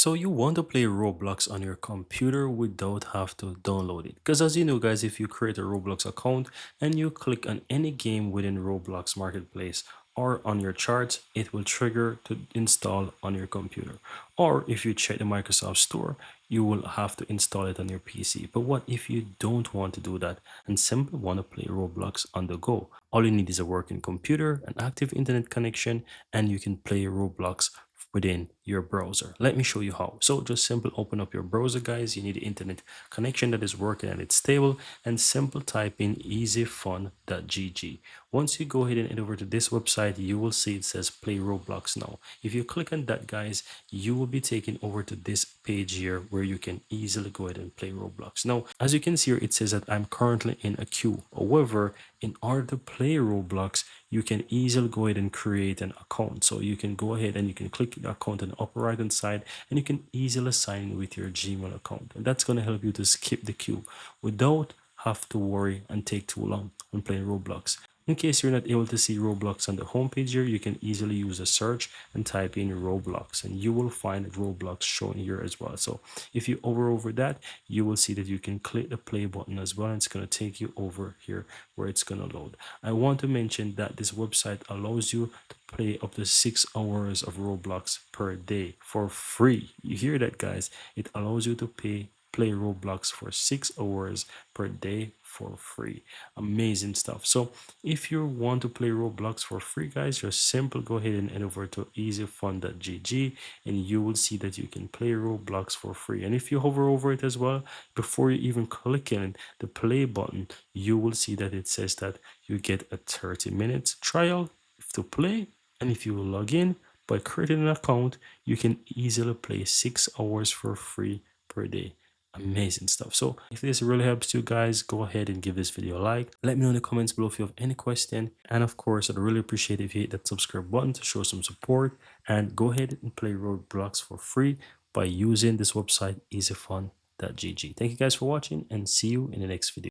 So you want to play Roblox on your computer without have to download it. Because as you know guys, if you create a Roblox account and you click on any game within Roblox Marketplace or on your charts, it will trigger to install on your computer. Or if you check the Microsoft Store, you will have to install it on your PC. But what if you don't want to do that and simply want to play Roblox on the go? All you need is a working computer, an active internet connection, and you can play Roblox within your browser. Let me show you how. So just simple open up your browser guys. You need the internet connection that is working and it's stable, and simple type in easyfun.gg. Once you go ahead and head over to this website, you will see it says play Roblox now. If you click on that guys, you will be taken over to this page here where you can easily go ahead and play Roblox. Now as you can see here, it says that I'm currently in a queue. However, in order to play Roblox, you can easily go ahead and create an account. So you can go ahead and you can click the account on the upper right hand side, and you can easily sign in with your Gmail account, and that's going to help you to skip the queue without have to worry and take too long when playing Roblox. In case you're not able to see Roblox on the homepage here, you can easily use a search and type in Roblox, and you will find Roblox showing here as well. So if you hover over that, you will see that you can click the play button as well, and it's going to take you over here where it's going to load. I want to mention that this website allows you to play up to 6 hours of Roblox per day for free. You hear that guys? It allows you to play Roblox for 6 hours per day for free. Amazing stuff. So if you want to play Roblox for free guys, just simple go ahead and head over to easyfun.gg, and you will see that you can play Roblox for free. And if you hover over it as well, before you even click in the play button, you will see that it says that you get a 30 minutes trial to play. And if you log in by creating an account, you can easily play 6 hours for free per day. Amazing stuff. So if this really helps you guys, go ahead and give this video a like. Let me know in the comments below if you have any question, and of course I'd really appreciate if you hit that subscribe button to show some support, and go ahead and play Roblox for free by using this website easyfun.gg. Thank you guys for watching, and see you in the next video.